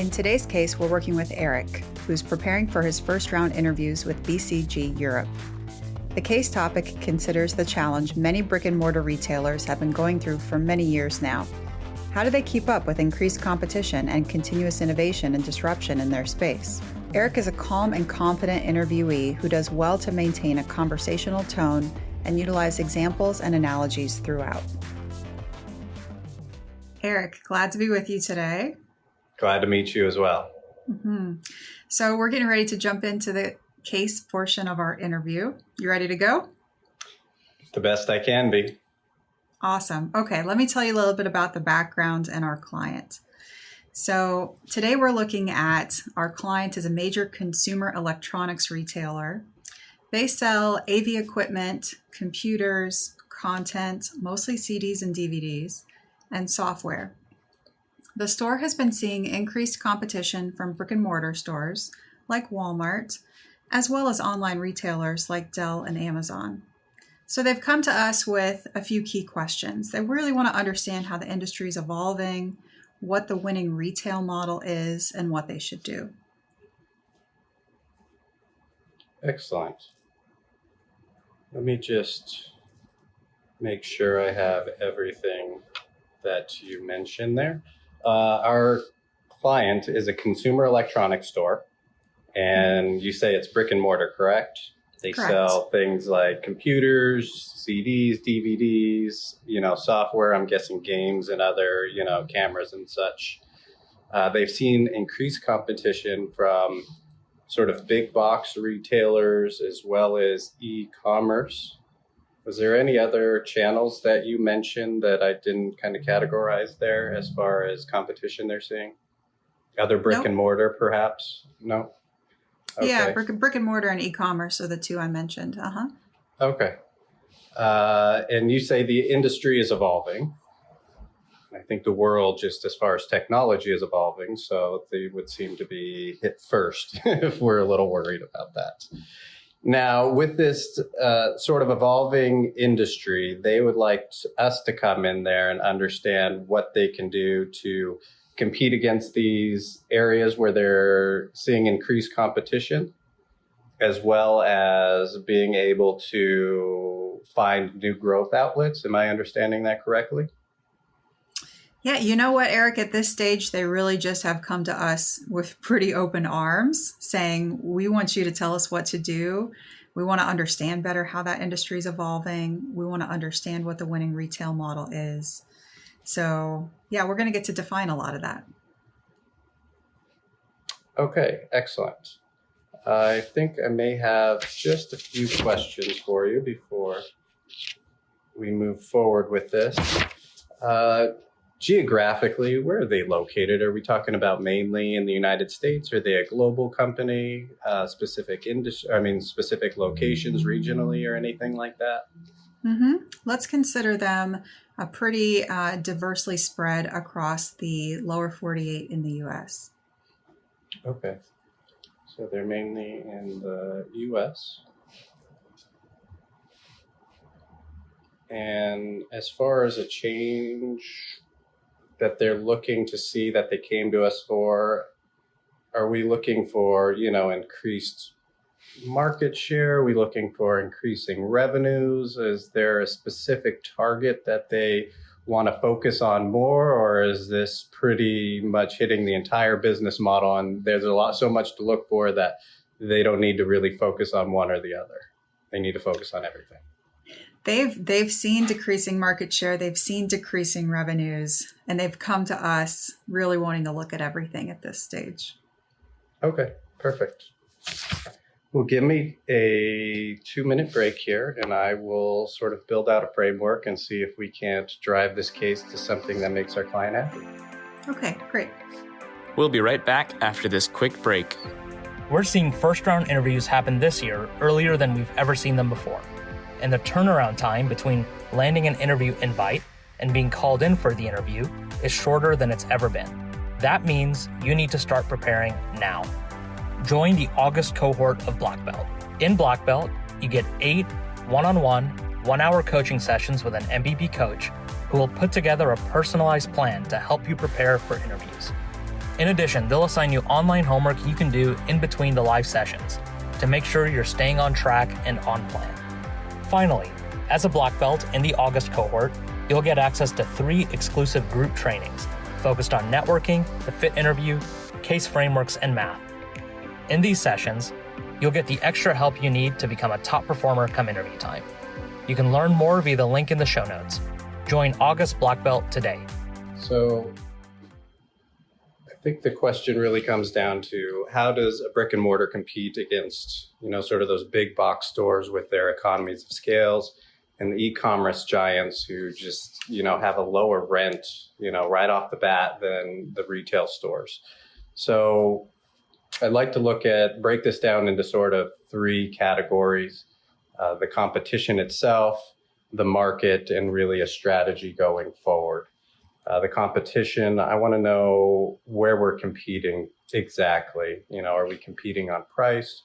In today's case, we're working with Eric, who's preparing for his first round interviews with BCG Europe. The case topic considers the challenge many brick-and-mortar retailers have been going through for many years now. How do they keep up with increased competition and continuous innovation and disruption in their space? Eric is a calm and confident interviewee who does well to maintain a conversational tone and utilize examples and analogies throughout. Eric, glad to be with you today. Glad to meet you as well. So we're getting ready to jump into the case portion of our interview. You ready to go? The best I can be. Awesome. Okay, let me tell you a little bit about the background and our client. So today we're looking at our client is a major consumer electronics retailer. They sell AV equipment, computers, content, mostly CDs and DVDs, and software. The store has been seeing increased competition from brick-and-mortar stores like Walmart, as well as online retailers like Dell and Amazon. So they've come to us with a few key questions. They really want to understand how the industry is evolving, what the winning retail model is, and what they should do. Excellent. Let me just make sure I have everything that you mentioned there. Our client is a consumer electronics store, and you say it's brick and mortar, correct? They Correct. sell things like computers, CDs, DVDs, software, I'm guessing games and other, cameras and such. They've seen increased competition from sort of big box retailers as well as e-commerce. Was there any other channels that you mentioned that I didn't kind of categorize there as far as competition they're seeing? Other brick and mortar, perhaps? No? Okay. Yeah, brick and mortar and e-commerce are the two I mentioned. Okay. And you say the industry is evolving. I think the world, just as far as technology, is evolving, so they would seem to be hit first if we're a little worried about that. Now, with this sort of evolving industry, they would like us to come in there and understand what they can do to compete against these areas where they're seeing increased competition, as well as being able to find new growth outlets. Am I understanding that correctly? Yeah, you know what, Eric, at this stage, they really just have come to us with pretty open arms saying, we want you to tell us what to do. We want to understand better how that industry is evolving. We want to understand what the winning retail model is. So yeah, we're going to get to define a lot of that. Okay, excellent. I think I may have just a few questions for you before we move forward with this. Geographically, where are they located? Are we talking about mainly in the United States? Are they a global company, specific locations regionally or anything like that? Let's consider them a pretty diversely spread across the lower 48 in the U.S. Okay. So they're mainly in the U.S. And as far as a change that they're looking to see that they came to us for, are we looking for, increased market share? Are we looking for increasing revenues? Is there a specific target that they want to focus on more, or is this pretty much hitting the entire business model and there's so much to look for that they don't need to really focus on one or the other? They need to focus on everything. They've seen decreasing market share, they've seen decreasing revenues, and they've come to us really wanting to look at everything at this stage. Okay, perfect. Well, give me a 2-minute break here, and I will sort of build out a framework and see if we can't drive this case to something that makes our client happy. Okay, great. We'll be right back after this quick break. We're seeing first-round interviews happen this year earlier than we've ever seen them before. And the turnaround time between landing an interview invite and being called in for the interview is shorter than it's ever been. That means you need to start preparing now. Join the August cohort of Black Belt. In Black Belt, you get 8 one-on-one, 1-hour coaching sessions with an MBB coach who will put together a personalized plan to help you prepare for interviews. In addition, they'll assign you online homework you can do in between the live sessions to make sure you're staying on track and on plan. Finally, as a black belt in the August cohort, you'll get access to 3 exclusive group trainings focused on networking, the fit interview, case frameworks, and math. In these sessions, you'll get the extra help you need to become a top performer come interview time. You can learn more via the link in the show notes. Join August Black Belt today. So I think the question really comes down to, how does a brick and mortar compete against, sort of those big box stores with their economies of scales, and the e-commerce giants who just, have a lower rent, right off the bat than the retail stores. So I'd like to break this down into sort of 3 categories: the competition itself, the market, and really a strategy going forward. The competition, I want to know where we're competing exactly. Are we competing on price?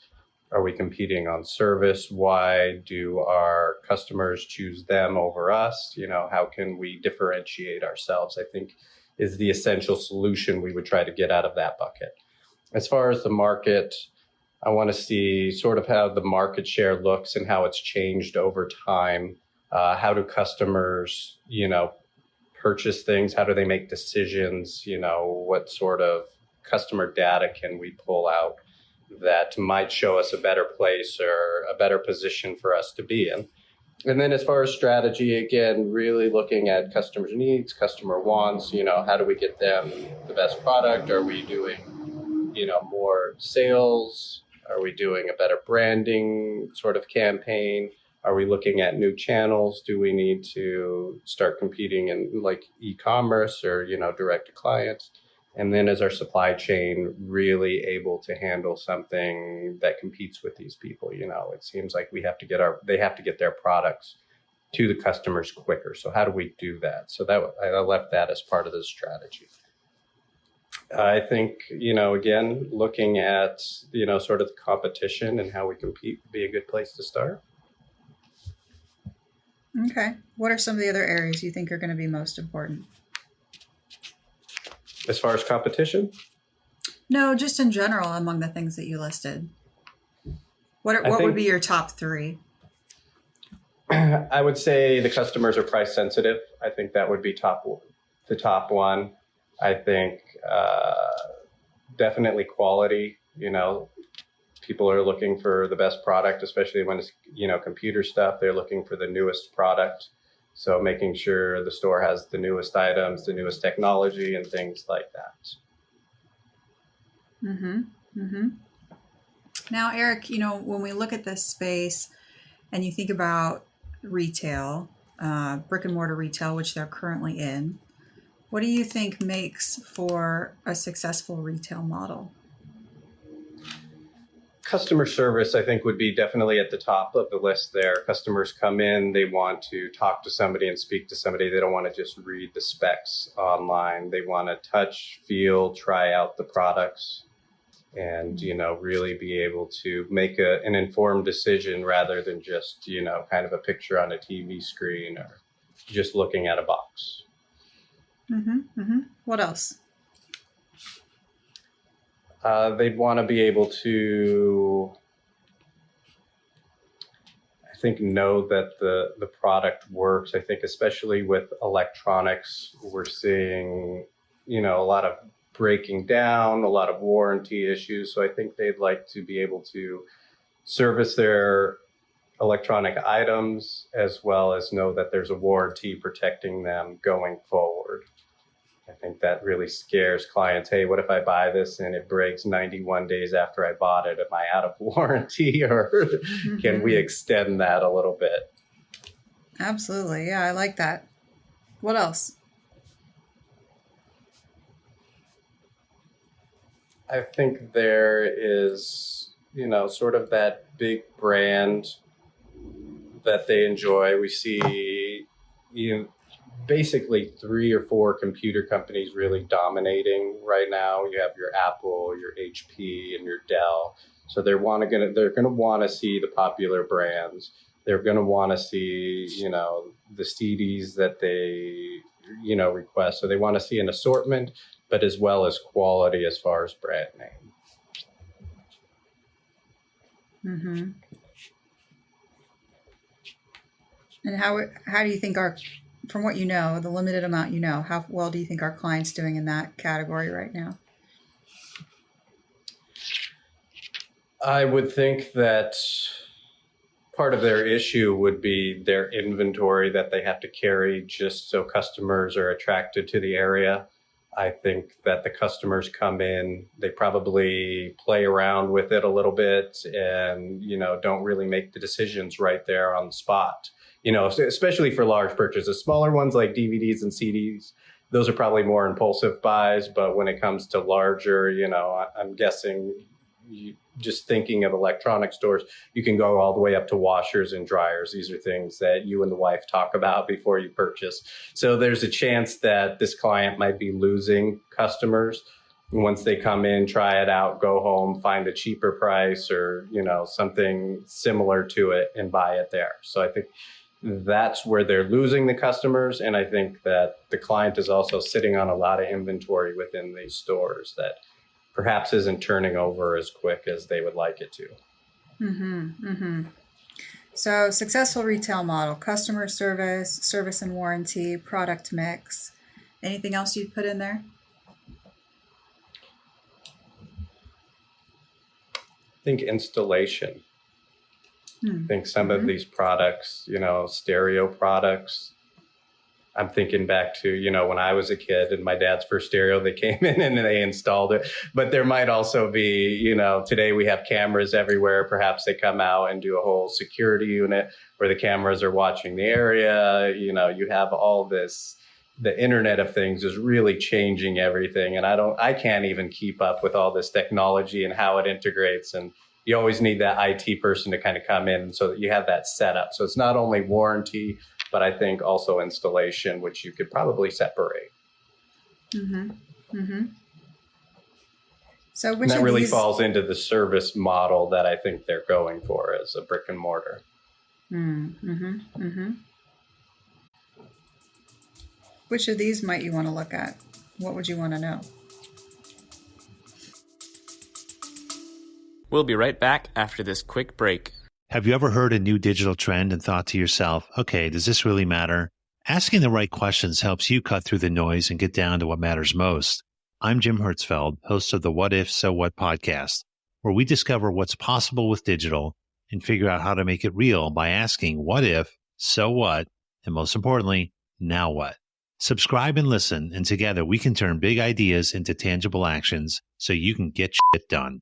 Are we competing on service? Why do our customers choose them over us? How can we differentiate ourselves, I think, is the essential solution we would try to get out of that bucket. As far as the market, I want to see sort of how the market share looks and how it's changed over time. How do customers, purchase things? How do they make decisions? What sort of customer data can we pull out that might show us a better place or a better position for us to be in? And then as far as strategy, again, really looking at customers' needs, customer wants, how do we get them the best product? Are we doing, more sales? Are we doing a better branding sort of campaign? Are we looking at new channels? Do we need to start competing in like e-commerce or, direct to clients? And then is our supply chain really able to handle something that competes with these people? It seems like they have to get their products to the customers quicker. So how do we do that? So that I left that as part of the strategy. I think, again, looking at, sort of the competition and how we compete would be a good place to start. Okay. What are some of the other areas you think are going to be most important? As far as competition? No, just in general among the things that you listed. What would be your top 3? I would say the customers are price sensitive. I think that would be the top one. I think definitely quality. People are looking for the best product, especially when it's, computer stuff. They're looking for the newest product. So making sure the store has the newest items, the newest technology, and things like that. Mm-hmm. Mm-hmm. Now, Eric, when we look at this space and you think about retail, brick and mortar retail, which they're currently in, what do you think makes for a successful retail model? Customer service, I think, would be definitely at the top of the list there. Customers come in, they want to talk to somebody and speak to somebody. They don't want to just read the specs online. They want to touch, feel, try out the products, and, really be able to make an informed decision rather than just, kind of a picture on a TV screen or just looking at a box. Mm-hmm. Mm-hmm. What else? They'd want to be able to, I think, know that the product works. I think especially with electronics, we're seeing, a lot of breaking down, a lot of warranty issues. So I think they'd like to be able to service their electronic items as well as know that there's a warranty protecting them going forward. I think that really scares clients. Hey, what if I buy this and it breaks 91 days after I bought it? Am I out of warranty, or can we extend that a little bit? Absolutely. Yeah, I like that. What else? I think there is, sort of that big brand that they enjoy. We see, basically 3 or 4 computer companies really dominating right now. You have your Apple, your HP, and your Dell. So they're going to want to see the popular brands. They're going to want to see, the CDs that they, request. So they want to see an assortment. but as well as quality as far as brand name. Mm-hmm. And how do you think from what you know, the limited amount you know, how well do you think our client's doing in that category right now? I would think that part of their issue would be their inventory that they have to carry just so customers are attracted to the area. I think that the customers come in, they probably play around with it a little bit and, don't really make the decisions right there on the spot. Especially for large purchases. Smaller ones like DVDs and CDs, those are probably more impulsive buys. But when it comes to larger, I'm guessing just thinking of electronic stores, you can go all the way up to washers and dryers. These are things that you and the wife talk about before you purchase. So there's a chance that this client might be losing customers once they come in, try it out, go home, find a cheaper price or, something similar to it and buy it there. So I think that's where they're losing the customers. And I think that the client is also sitting on a lot of inventory within these stores that perhaps isn't turning over as quick as they would like it to. Mm-hmm. Mm-hmm. So successful retail model, customer service and warranty, product mix. Anything else you'd put in there? I think installation. I think some of these products, stereo products, I'm thinking back to, when I was a kid and my dad's first stereo, they came in and they installed it. But there might also be, today we have cameras everywhere. Perhaps they come out and do a whole security unit where the cameras are watching the area. You have all this. The Internet of Things is really changing everything. And I can't even keep up with all this technology and how it integrates. And you always need that IT person to kind of come in so that you have that setup. So it's not only warranty, but I think also installation, which you could probably separate. Mm-hmm. Mm-hmm. So that really falls into the service model that I think they're going for as a brick and mortar. Mm-hmm. Mm-hmm. Which of these might you want to look at? What would you want to know? We'll be right back after this quick break. Have you ever heard a new digital trend and thought to yourself, okay, does this really matter? Asking the right questions helps you cut through the noise and get down to what matters most. I'm Jim Hertzfeld, host of the What If, So What podcast, where we discover what's possible with digital and figure out how to make it real by asking what if, so what, and most importantly, now what? Subscribe and listen, and together we can turn big ideas into tangible actions so you can get shit done.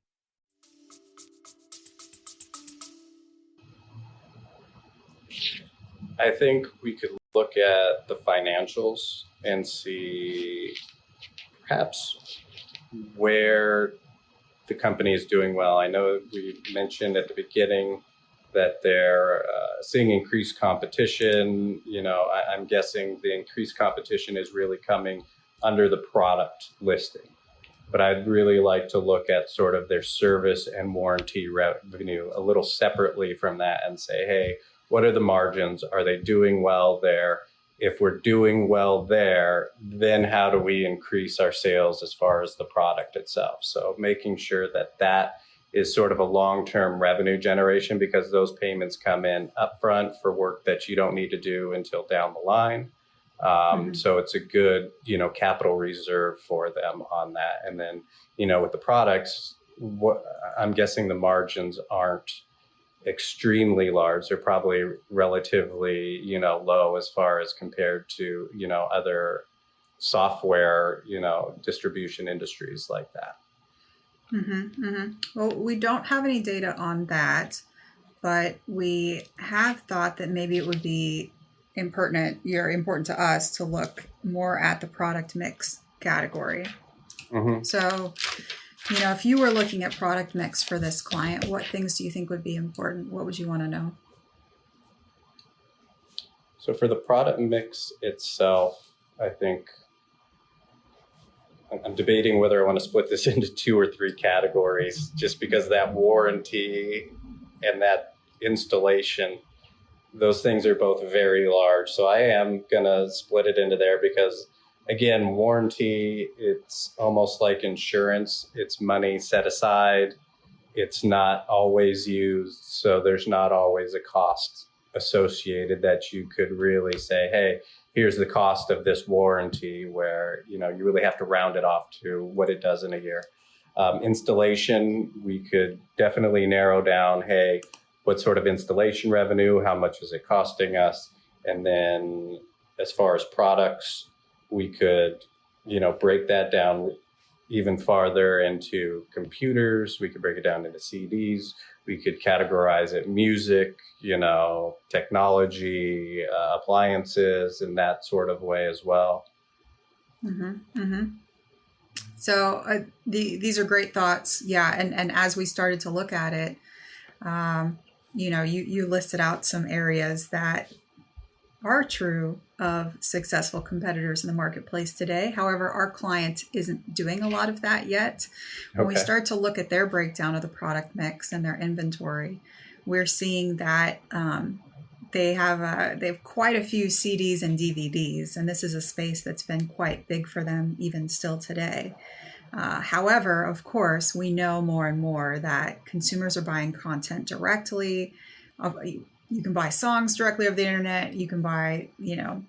I think we could look at the financials and see perhaps where the company is doing well. I know we mentioned at the beginning that they're seeing increased competition. I'm guessing the increased competition is really coming under the product listing. But I'd really like to look at sort of their service and warranty revenue a little separately from that and say, hey, what are the margins? Are they doing well there? If we're doing well there, then how do we increase our sales as far as the product itself? So making sure that that is sort of a long-term revenue generation, because those payments come in upfront for work that you don't need to do until down the line. So it's a good, capital reserve for them on that. And then, with the products, I'm guessing the margins aren't extremely large. They're probably relatively, low as far as compared to, other software, distribution industries like that. Mm-hmm. Mm-hmm. Well, we don't have any data on that, but we have thought that maybe it would be important to us to look more at the product mix category. Mm-hmm. So, if you were looking at product mix for this client, what things do you think would be important? What would you want to know? So for the product mix itself, I think I'm debating whether I want to split this into 2 or 3 categories, just because that warranty and that installation, those things are both very large. So I am going to split it into there, because again, warranty, it's almost like insurance. It's money set aside. It's not always used. So there's not always a cost associated that you could really say, hey, here's the cost of this warranty, where, you really have to round it off to what it does in a year. Installation, we could definitely narrow down, hey, what sort of installation revenue, how much is it costing us? And then as far as products, we could, break that down even farther into computers. We could break it down into CDs. We could categorize it music, technology, appliances, in that sort of way as well. Mm-hmm. Mm-hmm. So these are great thoughts. Yeah. And as we started to look at it, you listed out some areas that are true of successful competitors in the marketplace today. However, our client isn't doing a lot of that yet. When we start to look at their breakdown of the product mix and their inventory, we're seeing that they have quite a few CDs and DVDs, and this is a space that's been quite big for them even still today. However, of course, we know more and more that consumers are buying content directly. You can buy songs directly over the internet. You can buy,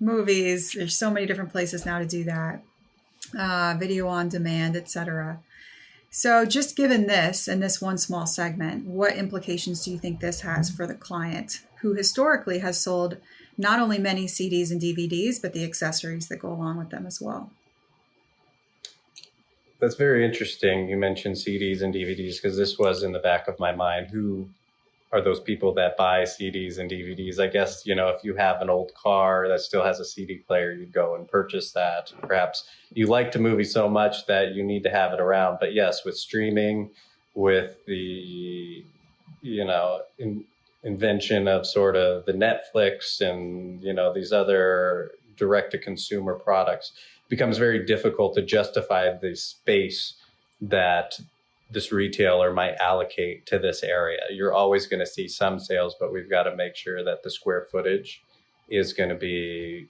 movies. There's so many different places now to do that. Video on demand, etc. So just given this and this one small segment, what implications do you think this has for the client who historically has sold not only many CDs and DVDs, but the accessories that go along with them as well? That's very interesting. You mentioned CDs and DVDs because this was in the back of my mind. Who are those people that buy CDs and DVDs? I guess, if you have an old car that still has a CD player, you'd go and purchase that. Perhaps you liked a movie so much that you need to have it around. But yes, with streaming, with the, invention of sort of the Netflix and, these other direct-to-consumer products, it becomes very difficult to justify the space that this retailer might allocate to this area. You're always going to see some sales, but we've got to make sure that the square footage is going to be,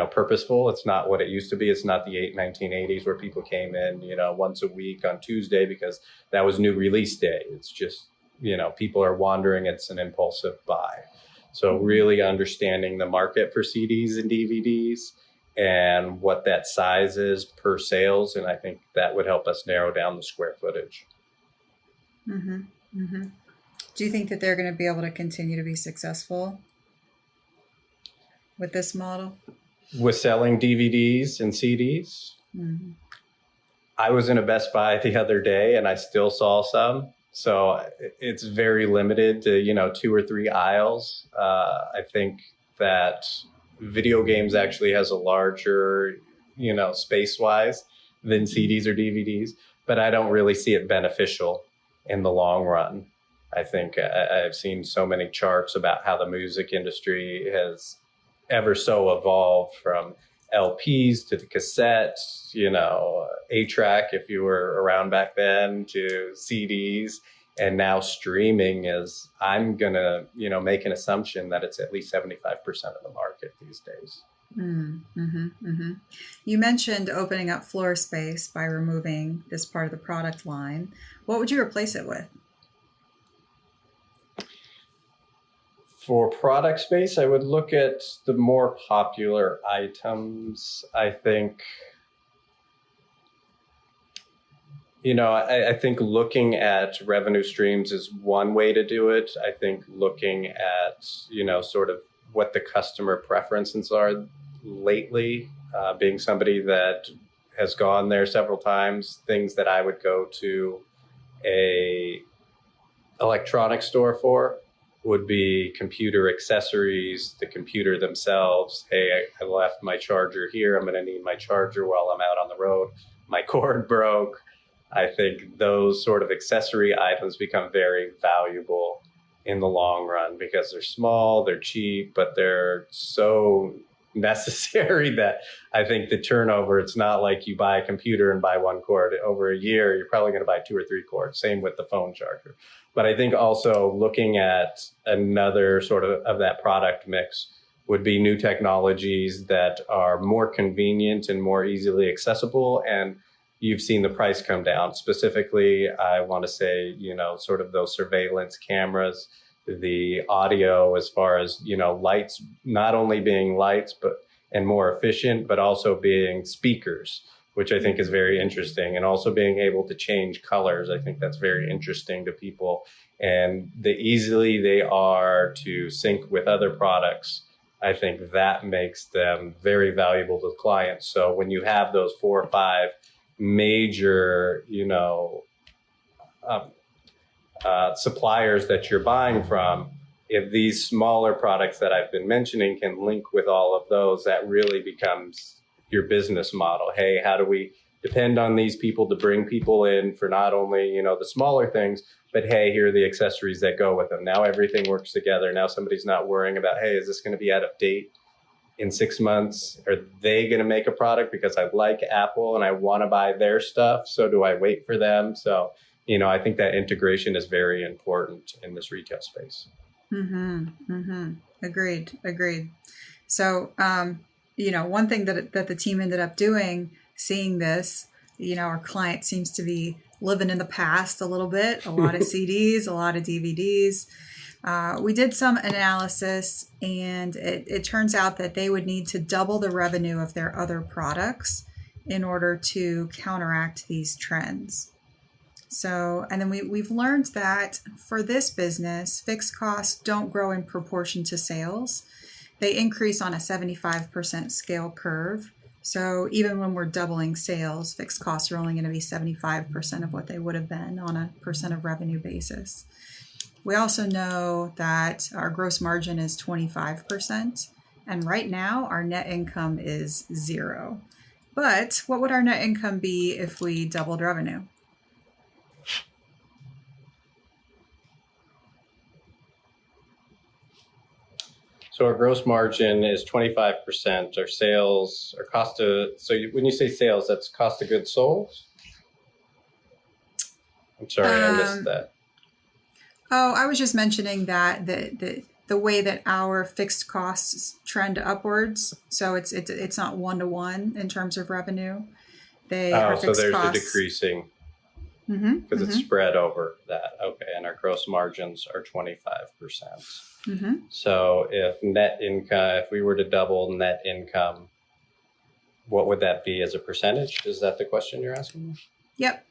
purposeful. It's not what it used to be. It's not the 1980s where people came in, once a week on Tuesday because that was new release day. It's just, people are wandering. It's an impulsive buy. So really understanding the market for CDs and DVDs and what that size is per sales. And I think that would help us narrow down the square footage. Mm-hmm. Mm-hmm. Do you think that they're going to be able to continue to be successful with this model? With selling DVDs and CDs? Mm-hmm. I was in a Best Buy the other day and I still saw some. So it's very limited to, 2 or 3 aisles. I think that video games actually has a larger, space-wise than CDs or DVDs, but I don't really see it beneficial in the long run. I think I've seen so many charts about how the music industry has ever so evolved from LPs to the cassette, 8-track if you were around back then, to CDs. And now streaming is, I'm going to, make an assumption that it's at least 75% of the market these days. Mm-hmm, mm-hmm. You mentioned opening up floor space by removing this part of the product line. What would you replace it with? For product space, I would look at the more popular items. I think, I think looking at revenue streams is one way to do it. I think looking at, sort of what the customer preferences are lately, being somebody that has gone there several times, things that I would go to a electronics store for would be computer accessories, the computer themselves. Hey, I left my charger here. I'm going to need my charger while I'm out on the road. My cord broke. I think those sort of accessory items become very valuable in the long run because they're small, they're cheap, but they're so necessary that I think the turnover, it's not like you buy a computer and buy one cord. Over a year, you're probably going to buy 2 or 3 cords. Same with the phone charger. But I think also looking at another sort of that product mix would be new technologies that are more convenient and more easily accessible. And you've seen the price come down. Specifically, I want to say, sort of those surveillance cameras, the audio as far as, lights, not only being lights, and more efficient, but also being speakers, which I think is very interesting. And also being able to change colors. I think that's very interesting to people. And the easily they are to sync with other products, I think that makes them very valuable to clients. So when you have those 4 or 5 major, suppliers that you're buying from, if these smaller products that I've been mentioning can link with all of those, that really becomes your business model. Hey, how do we depend on these people to bring people in for not only, the smaller things, but hey, here are the accessories that go with them. Now everything works together. Now somebody's not worrying about, hey, is this going to be out of date in 6 months? Are they going to make a product because I like Apple and I want to buy their stuff? So do I wait for them? So, I think that integration is very important in this retail space. Agreed. So, one thing that the team ended up doing, seeing this, our client seems to be living in the past a little bit, a lot of CDs, a lot of DVDs. We did some analysis, and it turns out that they would need to double the revenue of their other products in order to counteract these trends. So, and then we've learned that for this business, fixed costs don't grow in proportion to sales. They increase on a 75% scale curve. So even when we're doubling sales, fixed costs are only going to be 75% of what they would have been on a percent of revenue basis. We also know that our gross margin is 25%. And right now our net income is 0. But what would our net income be if we doubled revenue? So our gross margin is 25%. Our sales, our cost of, when you say sales, that's cost of goods sold? I'm sorry, I missed that. Oh, I was just mentioning that the way that our fixed costs trend upwards, so it's not 1-to-1 in terms of revenue. So there's a decreasing because it's spread over that. Okay, and our gross margins are 25%. So if we were to double net income, what would that be as a percentage? Is that the question you're asking? Yep.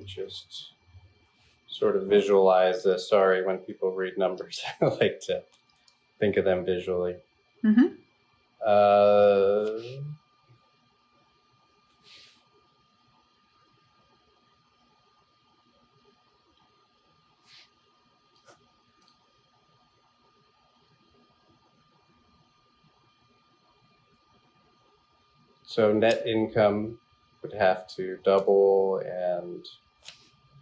Just sort of visualize this. Sorry, when people read numbers, I like to think of them visually. So net income would have to double, and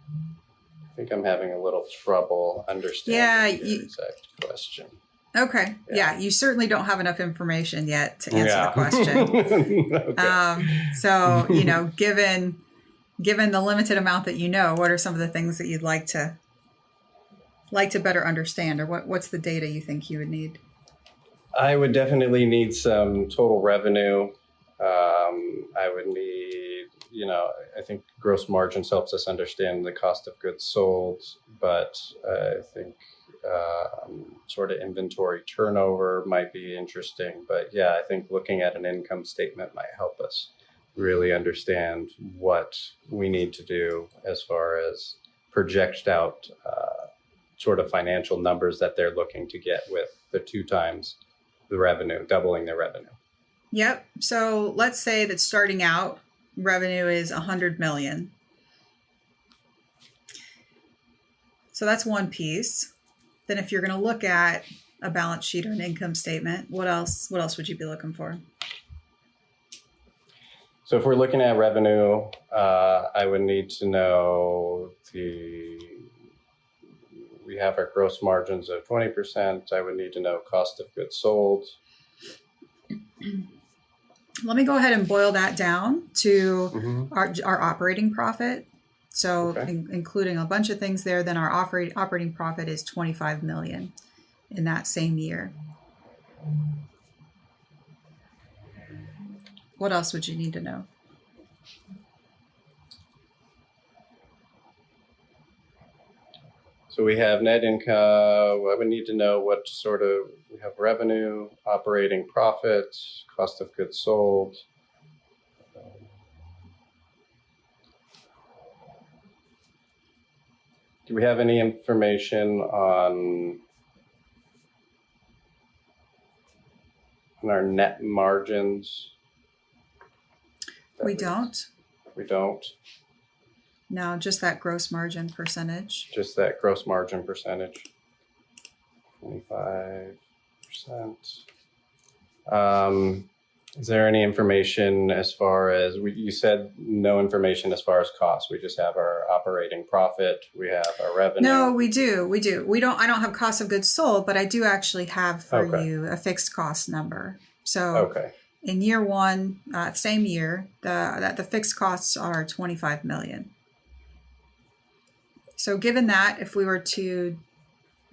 I think I'm having a little trouble understanding the exact question. Okay. Yeah, you certainly don't have enough information yet to answer the question. Okay. So, given the limited amount that what are some of the things that you'd like to better understand, or what's the data you think you would need? I would definitely need some total revenue. I would need, I think gross margins helps us understand the cost of goods sold, but I think sort of inventory turnover might be interesting. But yeah, I think looking at an income statement might help us really understand what we need to do as far as project out sort of financial numbers that they're looking to get with the 2 times the revenue, doubling their revenue. Yep. So let's say that starting out revenue is 100 million. So that's one piece. Then if you're going to look at a balance sheet or an income statement, what else would you be looking for? So if we're looking at revenue, I would need to know we have our gross margins of 20%. I would need to know cost of goods sold. let me go ahead and boil that down to Mhm. our operating profit. So Okay. including a bunch of things there, then our operating profit is 25 million in that same year. What else would you need to know? So we have net income. I would need to know what sort of, we have revenue, operating profit, cost of goods sold. Do we have any information on our net margins? We don't. We don't. No, just that gross margin percentage. Just that gross margin percentage. 25%. Is there any information as far as, you said no information as far as cost. We just have our operating profit. We have our revenue. No, we do. I don't have cost of goods sold, but I do actually have for you a fixed cost number. So Okay. in year one, same year, the fixed costs are 25 million. So given that, if we were to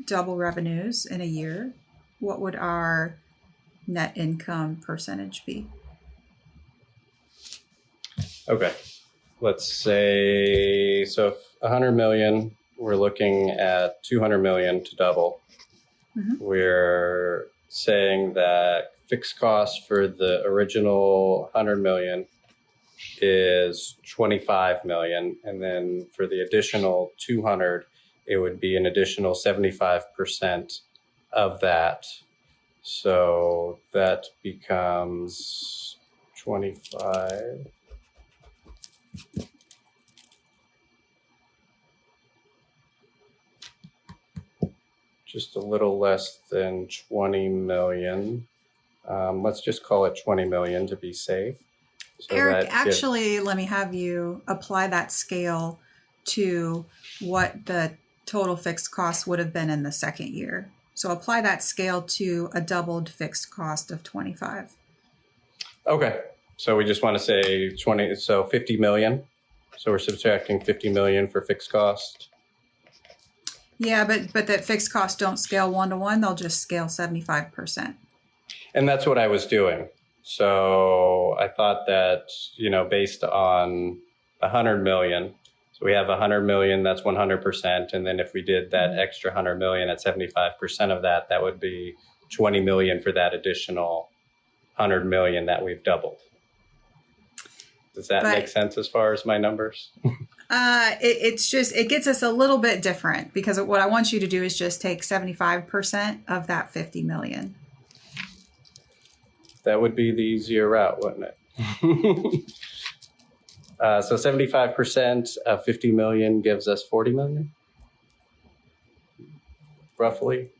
double revenues in a year, what would our net income percentage be? Okay. Let's say, so if 100 million, we're looking at 200 million to double. Mhm. We're saying that fixed cost for the original 100 million is 25 million. And then for the additional 200, it would be an additional 75% of that. So that becomes 25. Just a little less than 20 million. Let's just call it 20 million to be safe. So Eric, actually, let me have you apply that scale to what the total fixed cost would have been in the second year. So apply that scale to a doubled fixed cost of 25. Okay. So we just want to say 20, so 50 million. So we're subtracting 50 million for fixed cost. Yeah, but that fixed costs don't scale 1-to-1. They'll just scale 75%. And that's what I was doing. So I thought that, based on 100 million, so we have 100 million, that's 100%. And then if we did that extra 100 million at 75% of that, that would be 20 million for that additional 100 million that we've doubled. Does that make sense as far as my numbers? It gets us a little bit different because what I want you to do is just take 75% of that 50 million. That would be the easier route, wouldn't it? So 75% of 50 million gives us 40 million? Roughly?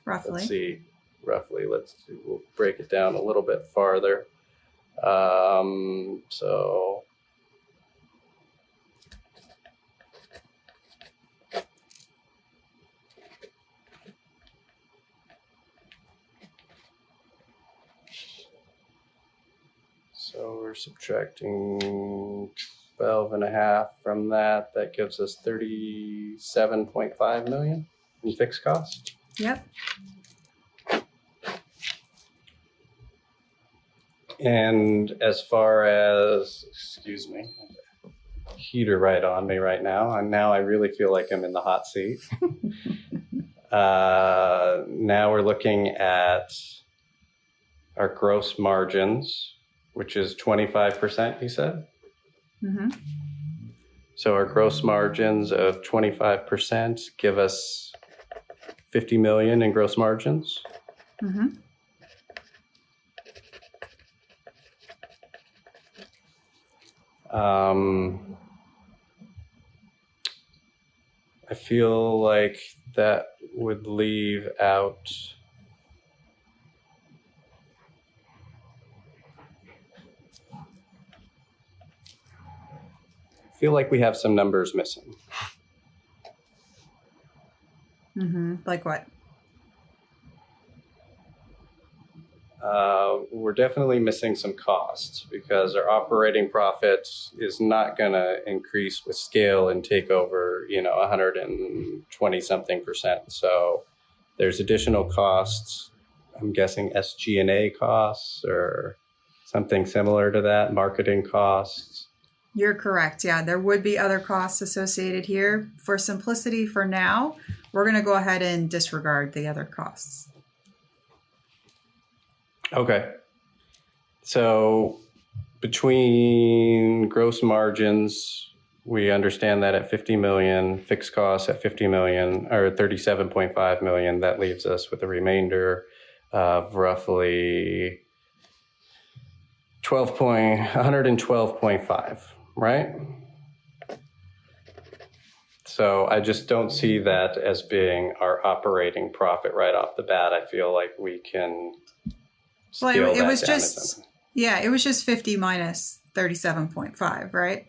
Let's see. Roughly. We'll break it down a little bit farther. So we're subtracting 12.5 from that. That gives us 37.5 million in fixed cost. Yep. And as far as, excuse me, heater right on me right now. And now I really feel like I'm in the hot seat. Now we're looking at our gross margins, which is 25%, you said? Mm-hmm. So our gross margins of 25% give us 50 million in gross margins. Mm-hmm. I feel like that would leave out feel like we have some numbers missing. Mm-hmm. Like what? we're definitely missing some costs because our operating profit is not going to increase with scale and take over, 120 something percent. So there's additional costs. I'm guessing SG&A costs or something similar to that, marketing costs. You're correct. Yeah, there would be other costs associated here. For simplicity for now, we're going to go ahead and disregard the other costs. Okay. So between gross margins, we understand that at 50 million, fixed costs at 50 million or 37.5 million, that leaves us with a remainder of roughly 112.5, right? So I just don't see that as being our operating profit right off the bat. I feel like we can scale Well, it that was down just, yeah, it was just 50 minus 37.5, right?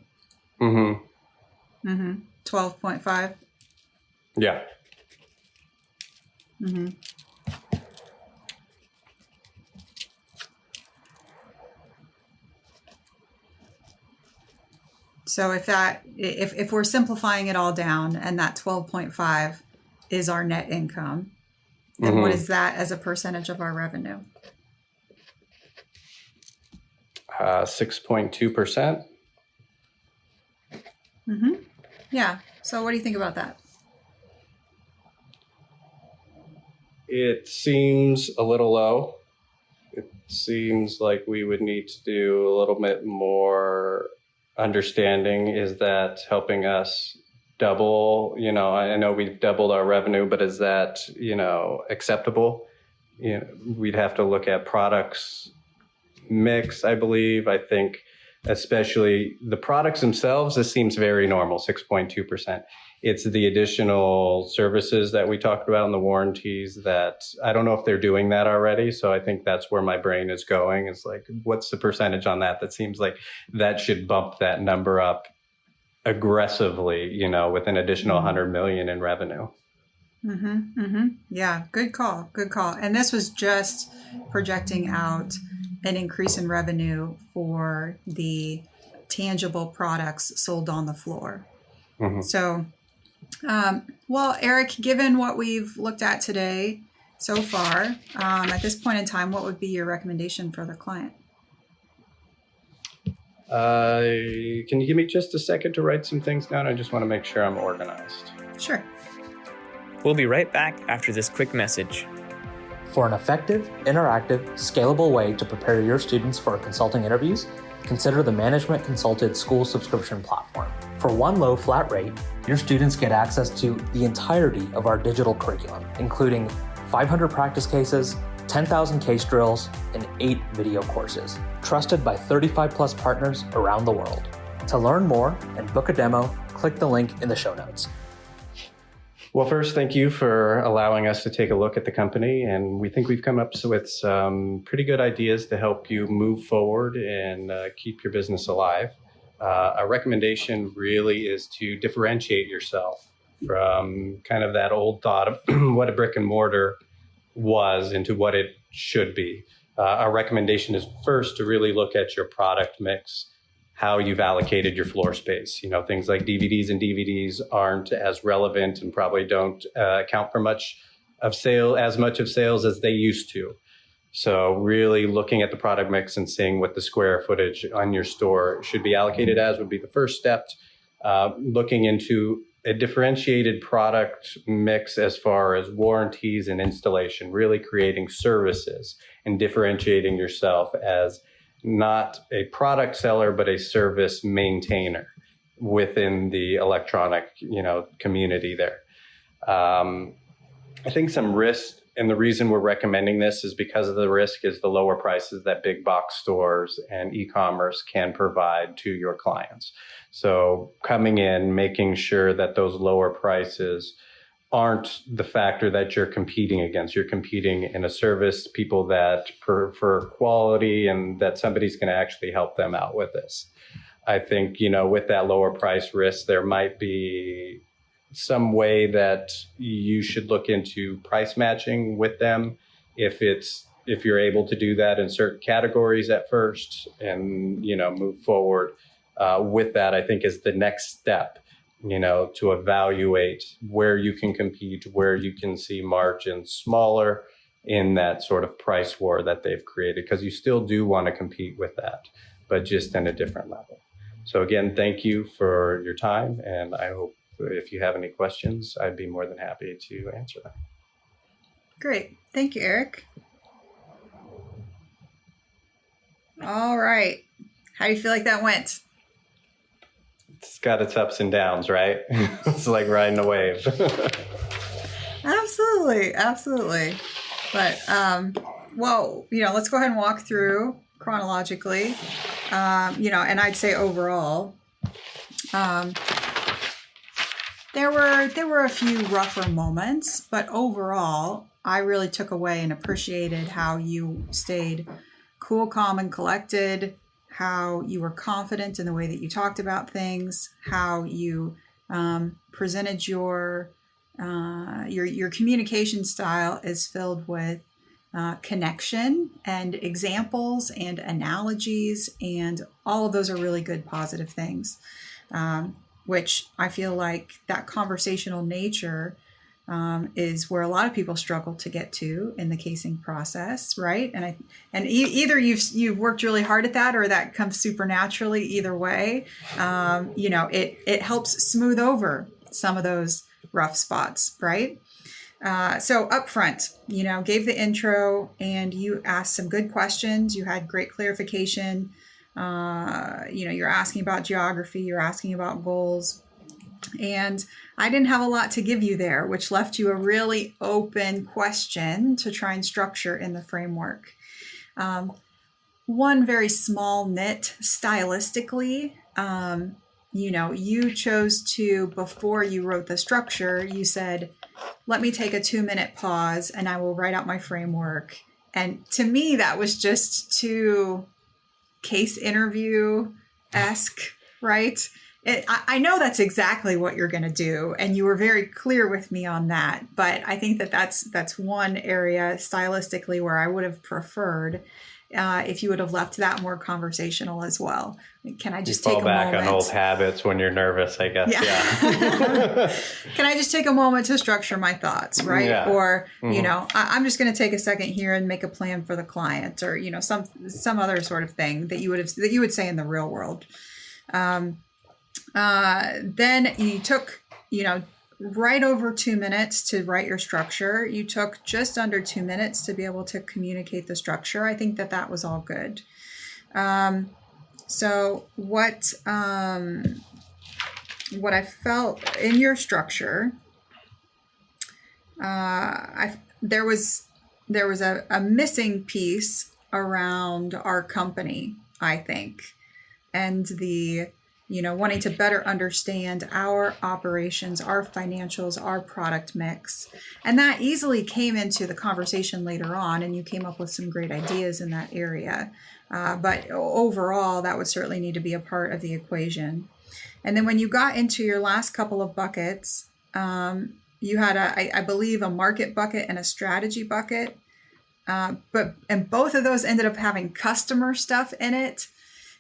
Mm-hmm. 12.5. Yeah. So if we're simplifying it all down and that 12.5 is our net income, then what is that as a percentage of our revenue? 6.2%. Yeah. So what do you think about that? It seems a little low. It seems like we would need to do a little bit more understanding. Is that helping us double? I know we've doubled our revenue, but is that, acceptable? We'd have to look at products mix, I believe. I think especially the products themselves, this seems very normal, 6.2%. It's the additional services that we talked about in the warranties that I don't know if they're doing that already. So I think that's where my brain is going. It's like, what's the percentage on that? That seems like that should bump that number up aggressively, with an additional 100 million in revenue. Yeah, good call. Good call. And this was just projecting out an increase in revenue for the tangible products sold on the floor. So, well, Eric, given what we've looked at today so far, at this point in time, what would be your recommendation for the client? Can you give me just a second to write some things down? I just want to make sure I'm organized. Sure. We'll be right back after this quick message. For an effective, interactive, scalable way to prepare your students for consulting interviews, consider the Management Consulted School Subscription Platform. For one low flat rate, your students get access to the entirety of our digital curriculum, including 500 practice cases, 10,000 case drills, and 8 video courses, trusted by 35 plus partners around the world. To learn more and book a demo, click the link in the show notes. Well, first, thank you for allowing us to take a look at the company. And we think we've come up with some pretty good ideas to help you move forward and keep your business alive. Our recommendation really is to differentiate yourself from kind of that old thought of what a brick and mortar was into what it should be. Our recommendation is first to really look at your product mix, how you've allocated your floor space. Things like DVDs aren't as relevant and probably don't account for much of sales as they used to. So really looking at the product mix and seeing what the square footage on your store should be allocated as would be the first step. Looking into a differentiated product mix as far as warranties and installation, really creating services and differentiating yourself as not a product seller, but a service maintainer within the electronic, community there. I think some risk, and the reason we're recommending this is because of the risk is the lower prices that big box stores and e-commerce can provide to your clients. So coming in, making sure that those lower prices aren't the factor that you're competing against. You're competing in a service, people that prefer quality and that somebody's going to actually help them out with this. I think, with that lower price risk, there might be some way that you should look into price matching with them. If it's if you're able to do that in certain categories at first and, move forward with that, I think is the next step, to evaluate where you can compete, where you can see margins smaller in that sort of price war that they've created, because you still do want to compete with that, but just in a different level. So again, thank you for your time. And I hope if you have any questions, I'd be more than happy to answer them. Great. Thank you, Eric. All right. How do you feel like that went? It's got its ups and downs, right? It's like riding a wave. Absolutely. Absolutely. But, let's go ahead and walk through chronologically, and I'd say overall, there were a few rougher moments, but overall, I really took away and appreciated how you stayed cool, calm, and collected, how you were confident in the way that you talked about things, how you presented your communication style is filled with connection and examples and analogies, and all of those are really good positive things, which I feel like that conversational nature is where a lot of people struggle to get to in the casing process, right? And either you've worked really hard at that, or that comes supernaturally. Either way, it helps smooth over some of those rough spots, right? So up front, gave the intro, and you asked some good questions. You had great clarification. You're asking about geography, you're asking about goals. And I didn't have a lot to give you there, which left you a really open question to try and structure in the framework. One very small nit stylistically, you chose to, before you wrote the structure, you said, let me take a 2-minute pause and I will write out my framework. And to me, that was just too case interview-esque, right? I know that's exactly what you're going to do, and you were very clear with me on that. But I think that's one area stylistically where I would have preferred if you would have left that more conversational as well. Can I just take a moment? Fall back on old habits when you're nervous, I guess. Yeah. Can I just take a moment to structure my thoughts, right? Yeah. Or, I'm just going to take a second here and make a plan for the client, or, some other sort of thing that you would say in the real world. Then you took, right over 2 minutes to write your structure. You took just under 2 minutes to be able to communicate the structure. I think that was all good. So what I felt in your structure, there was a missing piece around our company, I think, and the wanting to better understand our operations, our financials, our product mix. And that easily came into the conversation later on, and you came up with some great ideas in that area. But overall, that would certainly need to be a part of the equation. And then when you got into your last couple of buckets, you had, I believe, a market bucket and a strategy bucket. And both of those ended up having customer stuff in it.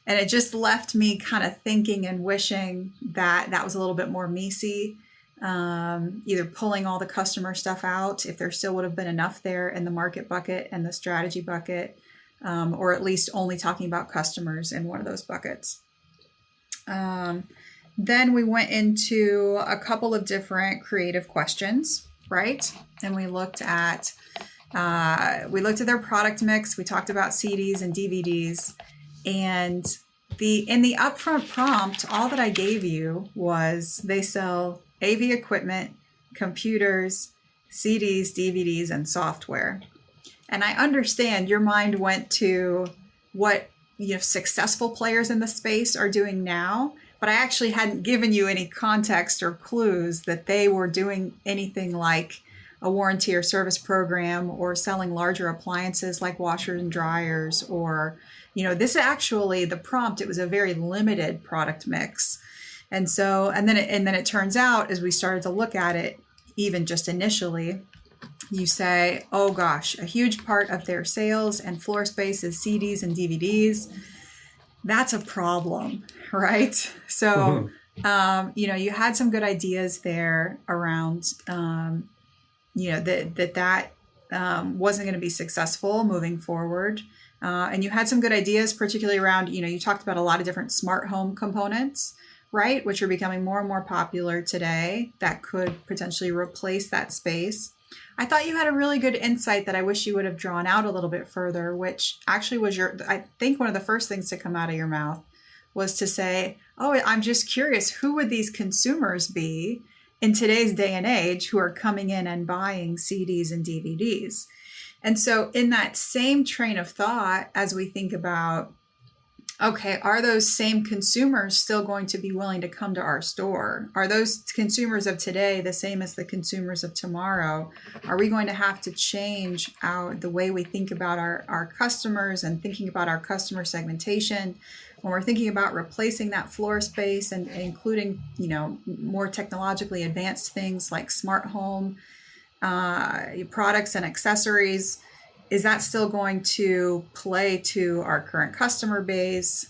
And it just left me kind of thinking and wishing that was a little bit more meaty, either pulling all the customer stuff out, if there still would have been enough there in the market bucket and the strategy bucket, or at least only talking about customers in one of those buckets. Then we went into a couple of different creative questions, right? And we looked at their product mix. We talked about CDs and DVDs. And in the upfront prompt, all that I gave you was they sell AV equipment, computers, CDs, DVDs, and software. And I understand your mind went to what successful players in the space are doing now, but I actually hadn't given you any context or clues that they were doing anything like a warranty or service program, or selling larger appliances like washers and dryers, or this actually, the prompt, it was a very limited product mix. And then it turns out, as we started to look at it, even just initially, you say, oh gosh, a huge part of their sales and floor space is CDs and DVDs. That's a problem, right? So, you had some good ideas there around, that wasn't going to be successful moving forward. And you had some good ideas, particularly around, you talked about a lot of different smart home components, right? Which are becoming more and more popular today that could potentially replace that space. I thought you had a really good insight that I wish you would have drawn out a little bit further, which actually was I think one of the first things to come out of your mouth was to say, oh, I'm just curious, who would these consumers be in today's day and age who are coming in and buying CDs and DVDs? And so in that same train of thought, as we think about, okay, are those same consumers still going to be willing to come to our store? Are those consumers of today the same as the consumers of tomorrow? Are we going to have to change the way we think about our customers and thinking about our customer segmentation when we're thinking about replacing that floor space and including, more technologically advanced things like smart home products and accessories? Is that still going to play to our current customer base?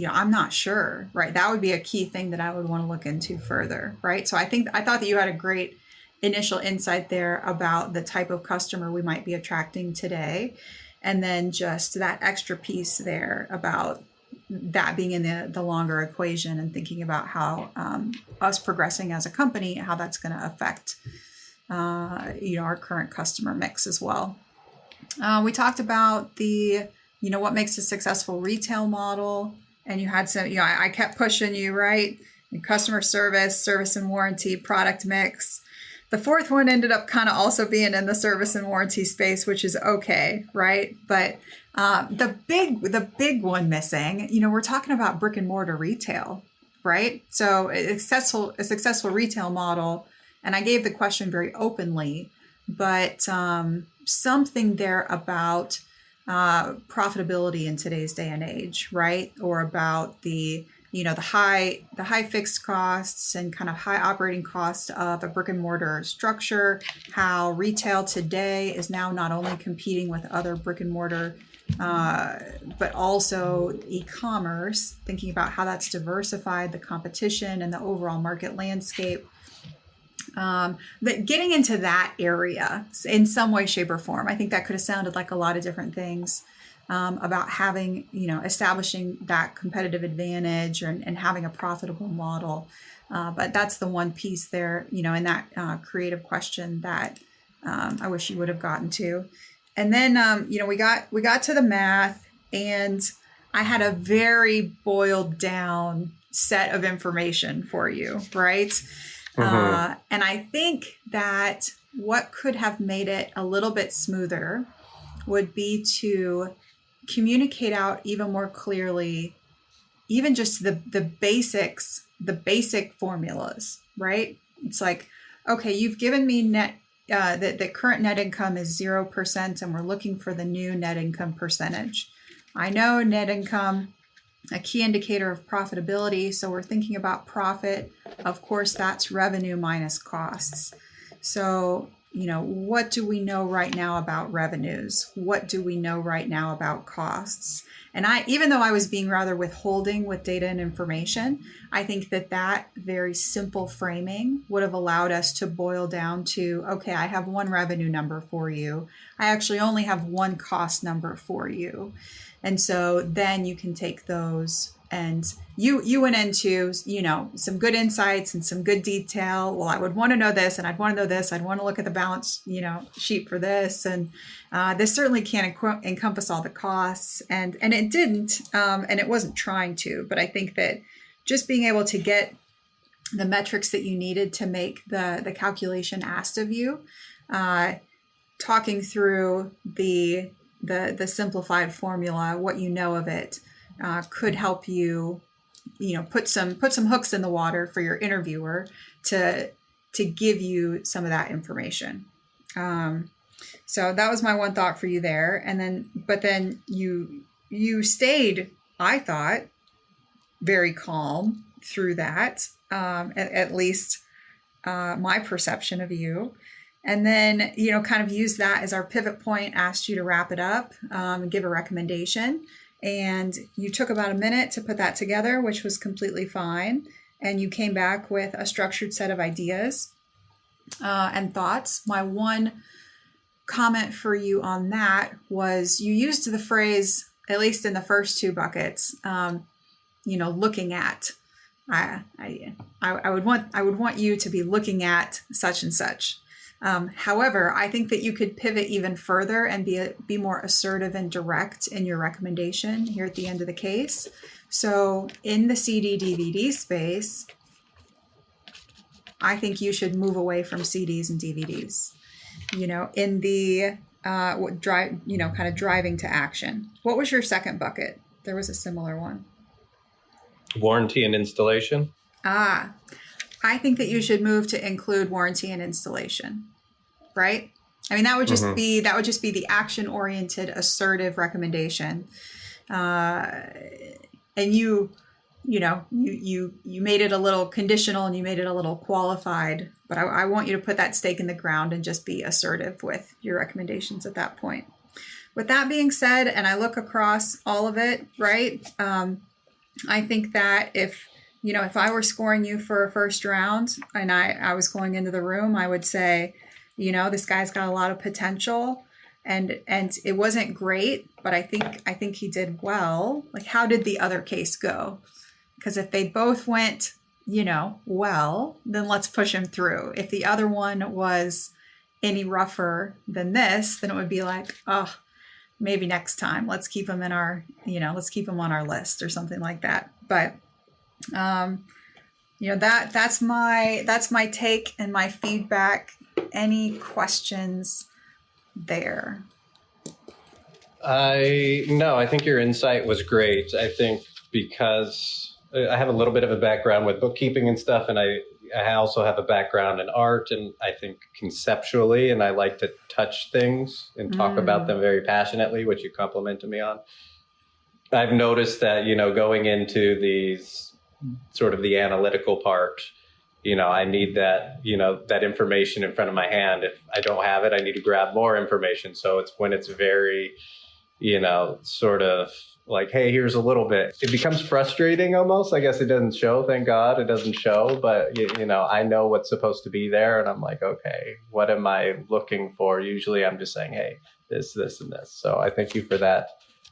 I'm not sure, right? That would be a key thing that I would want to look into further, right? So I thought that you had a great initial insight there about the type of customer we might be attracting today. And then just that extra piece there about that being in the longer equation and thinking about how us progressing as a company, how that's going to affect, our current customer mix as well. We talked about what makes a successful retail model, and you had some, I kept pushing you, right? Customer service and warranty, product mix. The fourth one ended up kind of also being in the service and warranty space, which is okay, right? But the big one missing, we're talking about brick and mortar retail, right? So a successful retail model, and I gave the question very openly, but something there about profitability in today's day and age, right? Or about the high fixed costs and kind of high operating costs of a brick and mortar structure, how retail today is now not only competing with other brick and mortar, but also e-commerce, thinking about how that's diversified the competition and the overall market landscape. But getting into that area in some way, shape, or form, I think that could have sounded like a lot of different things about having, establishing that competitive advantage and having a profitable model. But that's the one piece there, in that creative question that I wish you would have gotten to. And then, we got to the math, and I had a very boiled down set of information for you, right? Mm-hmm. And I think that what could have made it a little bit smoother would be to communicate out even more clearly, even just the basics, the basic formulas, right? It's like, okay, you've given me the current net income is 0%, and we're looking for the new net income percentage. I know net income, a key indicator of profitability. So we're thinking about profit. Of course, that's revenue minus costs. So, what do we know right now about revenues? What do we know right now about costs? And even though I was being rather withholding with data and information, I think that very simple framing would have allowed us to boil down to, okay, I have one revenue number for you. I actually only have one cost number for you. And so then you can take those, and you went into, some good insights and some good detail. Well, I would want to know this, and I'd want to know this. I'd want to look at the balance, sheet for this. And this certainly can't encompass all the costs. And it didn't, and it wasn't trying to. But I think that just being able to get the metrics that you needed to make the calculation asked of you, talking through the simplified formula, what you know of it, could help you, put some hooks in the water for your interviewer to give you some of that information. So that was my one thought for you there. But then you stayed, I thought, very calm through that, at least my perception of you. And then, kind of use that as our pivot point, asked you to wrap it up and give a recommendation. And you took about a minute to put that together, which was completely fine. And you came back with a structured set of ideas and thoughts. My one comment for you on that was you used the phrase, at least in the first two buckets, looking at. I would want you to be looking at such and such. However, I think that you could pivot even further and be more assertive and direct in your recommendation here at the end of the case. So in the CD DVD space, I think you should move away from CDs and DVDs. In the kind of driving to action. What was your second bucket? There was a similar one. Warranty and installation. I think that you should move to include warranty and installation. Right? I mean, that would just be the action-oriented, assertive recommendation. And you made it a little conditional and you made it a little qualified, but I want you to put that stake in the ground and just be assertive with your recommendations at that point. With that being said, and I look across all of it, right? I think that if I were scoring you for a first round and I was going into the room, I would say, this guy's got a lot of potential and it wasn't great, but I think he did well. Like, how did the other case go? Because if they both went, well, then let's push him through. If the other one was any rougher than this, then it would be like, oh, maybe next time, let's keep him on our list or something like that. But, that's my take and my feedback. Any questions there? I think your insight was great. I think because I have a little bit of a background with bookkeeping and stuff, and I also have a background in art, and I think conceptually, and I like to touch things and talk about them very passionately, which you complimented me on. I've noticed that, going into these sort of the analytical part, I need that, that information in front of my hand. If I don't have it, I need to grab more information. So it's when it's very, sort of like, hey, here's a little bit. It becomes frustrating almost. I guess it doesn't show. Thank God it doesn't show. But, I know what's supposed to be there. And I'm like, okay, what am I looking for? Usually I'm just saying, hey, this, and this. So I thank you for that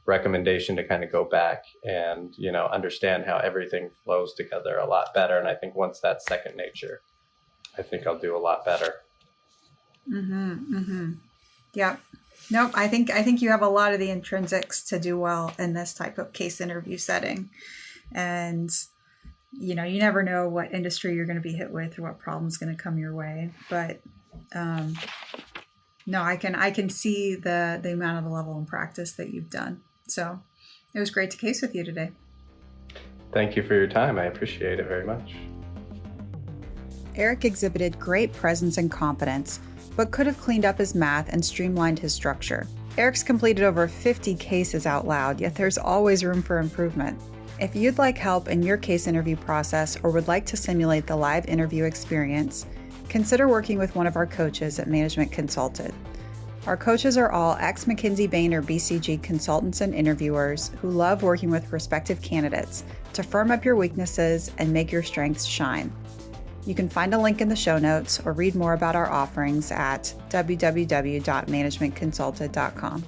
recommendation to kind of go back and, understand how everything flows together a lot better. And I think once that's second nature, I think I'll do a lot better. Yep. Nope. I think you have a lot of the intrinsics to do well in this type of case interview setting. And, you never know what industry you're going to be hit with or what problem's going to come your way. But, no, I can see the amount of the level and practice that you've done. So it was great to case with you today. Thank you for your time. I appreciate it very much. Eric exhibited great presence and confidence, but could have cleaned up his math and streamlined his structure. Eric's completed over 50 cases out loud, yet there's always room for improvement. If you'd like help in your case interview process or would like to simulate the live interview experience, consider working with one of our coaches at Management Consulted. Our coaches are all ex-McKinsey Bain or BCG consultants and interviewers who love working with prospective candidates to firm up your weaknesses and make your strengths shine. You can find a link in the show notes or read more about our offerings at www.managementconsulted.com.